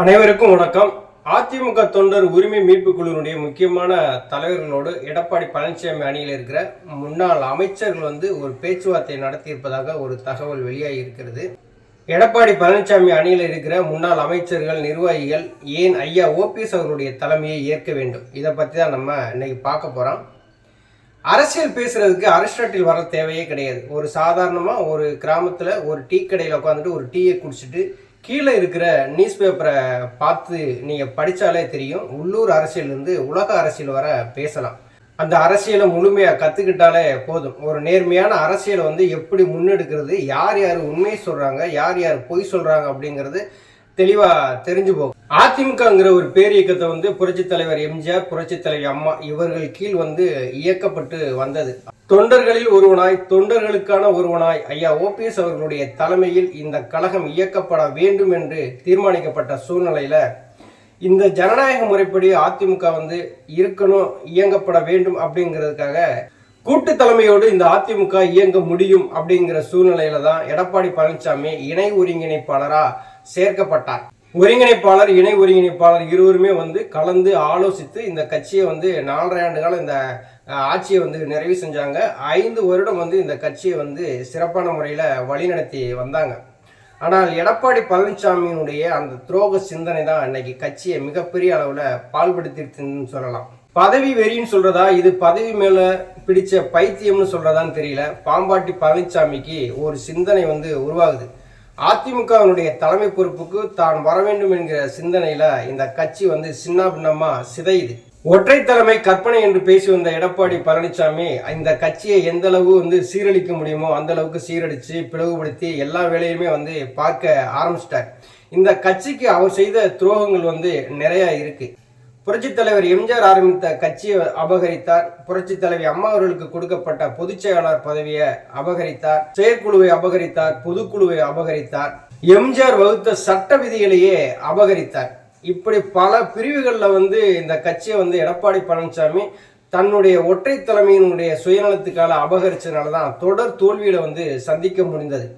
அனைவருக்கும் வணக்கம். அதிமுக தொண்டர் உரிமை மீட்பு குழுவினுடைய முக்கியமான தலைவர்களோடு எடப்பாடி பழனிசாமி அணியில் இருக்கிற முன்னாள் அமைச்சர்கள் ஒரு பேச்சுவார்த்தை நடத்தியிருப்பதாக ஒரு தகவல் வெளியாகி இருக்கிறது. எடப்பாடி பழனிசாமி அணியில் இருக்கிற முன்னாள் அமைச்சர்கள், நிர்வாகிகள் ஏன் ஐயா ஓபிஎஸ் அவர்களுடைய தலைமையை ஏற்க வேண்டும், இதை பற்றி தான் நம்ம இன்னைக்கு பார்க்க போகிறோம். அரசியல் பேசுறதுக்கு அரிஸ்டாட்டில் வர தேவையே கிடையாது. ஒரு சாதாரணமாக ஒரு கிராமத்தில் ஒரு டீ கடையில் உட்காந்துட்டு ஒரு டீயை குடிச்சிட்டு கீழே இருக்கிற நியூஸ் பேப்பரை பார்த்து நீங்கள் படித்தாலே தெரியும். உள்ளூர் அரசியலேருந்து உலக அரசியல் வர பேசலாம். அந்த அரசியலை முழுமையாக கற்றுக்கிட்டாலே போதும். ஒரு நேர்மையான அரசியலை எப்படி முன்னெடுக்கிறது, யார் யார் உண்மையை சொல்கிறாங்க, யார் யார் பொய் சொல்கிறாங்க அப்படிங்கிறது தெளிவாக தெரிஞ்சு போகும். அதிமுகங்கிற ஒரு பேர் இயக்கத்தை புரட்சித் தலைவர் எம்ஜிஆர், புரட்சித் தலைவி அம்மா இவர்கள் கீழ் இயக்கப்பட்டு வந்தது. தொண்டர்களில் ஒருவனாய், தொண்டர்களுக்கான ஒருவனாய் ஐயா ஓபிஎஸ் அவர்களுடைய தலைமையில் இந்த கழகம் இயக்கப்பட வேண்டும் என்று தீர்மானிக்கப்பட்ட சூழ்நிலையில இந்த ஜனநாயக முறைப்படி அதிமுக இருக்கணும், இயங்கப்பட வேண்டும் அப்படிங்கிறதுக்காக கூட்டு தலைமையோடு இந்த அதிமுக இயங்க முடியும் அப்படிங்கிற சூழ்நிலையில தான் எடப்பாடி பழனிசாமி இணை ஒருங்கிணைப்பாளரா சேர்க்கப்பட்டார். ஒருங்கிணைப்பாளர், இணை ஒருங்கிணைப்பாளர் இருவருமே கலந்து ஆலோசித்து இந்த கட்சியை 4.5 ஆண்டு காலம் இந்த ஆட்சியை நிறைவு செஞ்சாங்க. 5 வருடம் இந்த கட்சியை சிறப்பான முறையில் வழிநடத்தி வந்தாங்க. ஆனால் எடப்பாடி பழனிசாமியினுடைய அந்த துரோக சிந்தனை தான் இன்னைக்கு கட்சியை மிகப்பெரிய அளவில் பால்படுத்திருச்சுன்னு சொல்லலாம். பதவி வெறின்னு சொல்றதா, இது பதவி மேல பிடிச்ச பைத்தியம்னு சொல்றதான்னு தெரியல. பாம்பாட்டி பழனிசாமிக்கு ஒரு சிந்தனை உருவாகுது. அதிமுகவினுடைய தலைமை பொறுப்புக்கு தான் வர வேண்டும் என்கிற சிந்தனையில இந்த கட்சி சின்ன பின்னமா சிதையுது. ஒற்றை தலைமை கற்பனை என்று பேசி வந்த எடப்பாடி பழனிசாமி இந்த கட்சியை எந்த அளவு சீரழிக்க முடியுமோ அந்த அளவுக்கு சீரழிச்சு பிளவுபடுத்தி எல்லா வேலையுமே பார்க்க ஆரம்பிச்சிட்டார். இந்த கட்சிக்கு அவர் செய்த துரோகங்கள் நிறைய இருக்கு. புரட்சித் தலைவர் எம்ஜிஆர் ஆரம்பித்த கட்சியை அபகரித்தார். புரட்சித் தலைவி அம்மா அவர்களுக்கு கொடுக்கப்பட்ட பொதுச் செயலாளர் பதவியை அபகரித்தார். செயற்குழுவை அபகரித்தார். பொதுக்குழுவை அபகரித்தார். எம்ஜிஆர் வகுத்த சட்ட விதிகளையே அபகரித்தார். இப்படி பல பிரிவுகளில் இந்த கட்சியை எடப்பாடி பழனிசாமி தன்னுடைய ஒற்றை தலைமையினுடைய சுயநலத்துக்காக அபகரிச்சதுனாலதான் தொடர் தோல்வியில சந்திக்க முடிந்தது.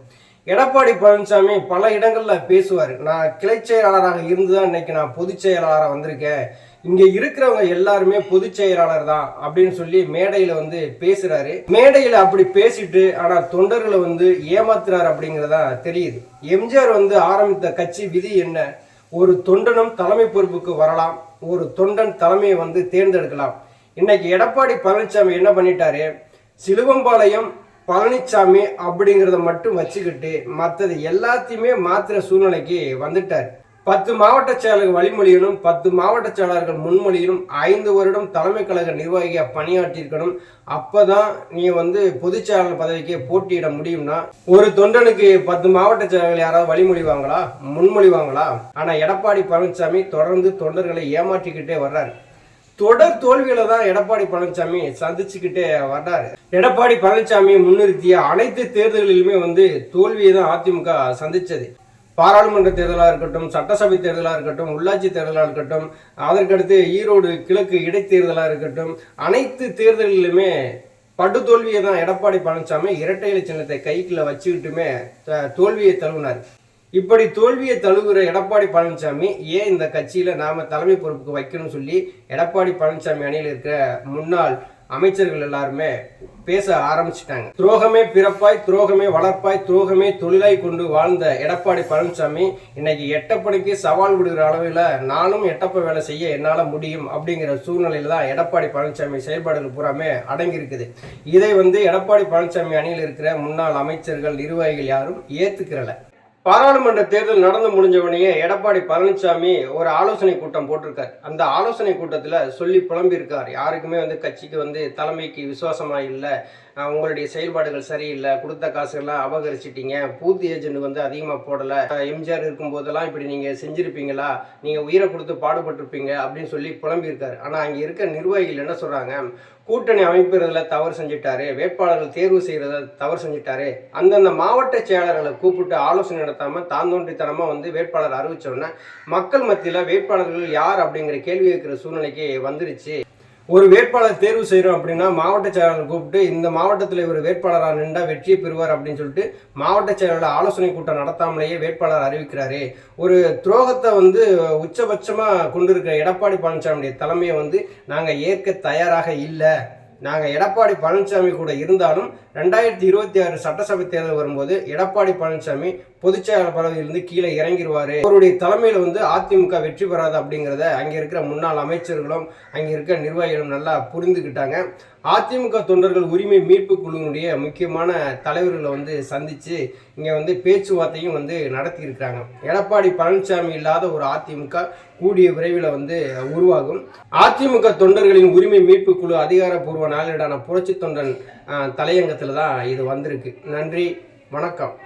எடப்பாடி பழனிசாமி பல இடங்கள்ல பேசுவார். நான் கிளை செயலாளராக இருந்துதான் இன்னைக்கு நான் பொதுச் செயலாளராக வந்திருக்கேன், இங்க இருக்கிறவங்க எல்லாருமே பொதுச் செயலாளர் தான் அப்படின்னு சொல்லி மேடையில பேசுறாரு. மேடையில அப்படி பேசிட்டு ஆனா தொண்டர்களை ஏமாத்துறாரு அப்படிங்கறதா தெரியுது. எம்ஜிஆர் ஆரம்பித்த கட்சி விதி என்ன? ஒரு தொண்டனும் தலைமை பொறுப்புக்கு வரலாம், ஒரு தொண்டன் தலைமையை தேர்ந்தெடுக்கலாம். இன்னைக்கு எடப்பாடி பழனிசாமி என்ன பண்ணிட்டாரு, சிலுவம்பாளையம் பழனிசாமி அப்படிங்கிறத மட்டும் வச்சுக்கிட்டு மற்றது எல்லாத்தையுமே மாத்திர சூழ்நிலைக்கு வந்துட்டார். 10 மாவட்ட செயலர்கள் வழிமொழியணும், 10 மாவட்ட செயலாளர்கள் முன்மொழியணும், 5 வருடம் தலைமை கழக நிர்வாகியா பணியாற்றிருக்கணும். அப்பதான் நீ பொதுச் செயலாளர் பதவிக்கு போட்டியிட முடியும்னா, ஒரு தொண்டனுக்கு 10 மாவட்ட செயலர்கள் யாராவது வழிமொழிவாங்களா, முன்மொழிவாங்களா? ஆனா எடப்பாடி பழனிசாமி தொடர்ந்து தொண்டர்களை ஏமாற்றிக்கிட்டே வர்றாரு. தொடர் தோல்வியில தான் எடப்பாடி பழனிசாமி சந்திச்சுக்கிட்டே வர்றாரு. எடப்பாடி பழனிசாமி முன்னிறுத்திய அனைத்து தேர்தல்களிலுமே தோல்வியை தான் அதிமுக சந்திச்சது. பாராளுமன்ற தேர்தலாக இருக்கட்டும், சட்டசபை தேர்தலாக இருக்கட்டும், உள்ளாட்சி தேர்தலாக இருக்கட்டும், அதற்கடுத்து ஈரோடு கிழக்கு இடைத்தேர்தலாக இருக்கட்டும், அனைத்து தேர்தலிலுமே படுதோல்வியை தான் எடப்பாடி பழனிசாமி இரட்டை இலை சின்னத்தை கைக்குள்ள வச்சுக்கிட்டுமே தோல்வியை தழுவினார். இப்படி தோல்வியை தழுவுற எடப்பாடி பழனிசாமி ஏன் இந்த கட்சியில நாம தலைமை பொறுப்புக்கு வைக்கணும்னு சொல்லி எடப்பாடி பழனிசாமி அணியில் இருக்கிற முன்னாள் அமைச்சர்கள் எல்லாருமே பேச ஆரம்பிச்சுட்டாங்க. துரோகமே பிறப்பாய், துரோகமே வளர்ப்பாய், துரோகமே தொழிலாய் கொண்டு வாழ்ந்த எடப்பாடி பழனிசாமி இன்னைக்கு எட்டப்பணிக்கு சவால் விடுகிற அளவில் நானும் எட்டப்ப வேலை செய்ய என்னால முடியும் அப்படிங்கிற சூழ்நிலையில தான் எடப்பாடி பழனிசாமி செயல்பாடுகள் பூராமே அடங்கி இருக்குது. இதை எடப்பாடி பழனிசாமி அணியில் இருக்கிற முன்னாள் அமைச்சர்கள், நிர்வாகிகள் யாரும் ஏத்துக்கிறல. பாராளுமன்ற தேர்தல் நடந்து முடிஞ்சவனையே எடப்பாடி பழனிசாமி ஒரு ஆலோசனை கூட்டம் போட்டிருக்காரு. அந்த ஆலோசனை கூட்டத்தில் சொல்லி புலம்பியிருக்கார். யாருக்குமே கட்சிக்கு தலைமைக்கு விசுவாசமா இல்லை, உங்களுடைய செயல்பாடுகள் சரியில்லை, கொடுத்த காசுகள்லாம் அபகரிச்சிட்டீங்க, பூத் ஏஜென்ட் அதிகமாக போடலை, எம்ஜிஆர் இருக்கும் போதெல்லாம் இப்படி நீங்கள் செஞ்சுருப்பீங்களா, நீங்கள் உயிரை கொடுத்து பாடுபட்டிருப்பீங்க அப்படின்னு சொல்லி புலம்பியிருக்காரு. ஆனால் அங்கே இருக்க நிர்வாகிகள் என்ன சொல்கிறாங்க, கூட்டணி அமைப்புறதுல தவறு செஞ்சுட்டாரு, வேட்பாளர்கள் தேர்வு செய்யறத தவறு செஞ்சுட்டாரு, அந்தந்த மாவட்ட செயலாளர்களை கூப்பிட்டு ஆலோசனை நடத்தாம தாந்தோன்றித்தனமா வேட்பாளர் அறிவிச்சோன்னா மக்கள் மத்தியில வேட்பாளர்கள் யார் அப்படிங்கிற கேள்வி கேட்கிற சூழ்நிலைக்கு வந்துருச்சு. ஒரு வேட்பாளர் தேர்வு செய்கிறோம் அப்படின்னா மாவட்ட செயலாளர் கூப்பிட்டு இந்த மாவட்டத்தில் இவர் வேட்பாளராக நின்றா வெற்றியை பெறுவார் அப்படின்னு சொல்லிட்டு மாவட்ட செயலாளர் ஆலோசனை கூட்டம் நடத்தாமலேயே வேட்பாளர் அறிவிக்கிறாரு. ஒரு துரோகத்தை உச்சபட்சமாக கொண்டிருக்கிற எடப்பாடி பழனிசாமியுடைய தலைமையை நாங்கள் ஏற்க தயாராக இல்லை. நாங்கள் எடப்பாடி பழனிசாமி கூட இருந்தாலும் 2026 சட்டசபை தேர்தல் வரும்போது எடப்பாடி பழனிசாமி பொதுச்செயலாளர் பதவியிலிருந்து கீழே இறங்கிடுவாரு. அவருடைய தலைமையில் அதிமுக வெற்றி பெறாது அப்படிங்கிறத அங்கே இருக்கிற முன்னாள் அமைச்சர்களும் அங்கே இருக்கிற நிர்வாகிகளும் நல்லா புரிந்துக்கிட்டாங்க. அதிமுக தொண்டர்கள் உரிமை மீட்பு குழுவினுடைய முக்கியமான தலைவர்களை சந்திச்சு இங்கே பேச்சுவார்த்தையும் நடத்தியிருக்கிறாங்க. எடப்பாடி பழனிசாமி இல்லாத ஒரு அதிமுக கூடிய விரைவில் உருவாகும். அதிமுக தொண்டர்களின் உரிமை மீட்பு குழு அதிகாரப்பூர்வ நாளேடான புரட்சி தொண்டன் தலையங்கத்தில் தான் இது வந்திருக்கு. நன்றி, வணக்கம்.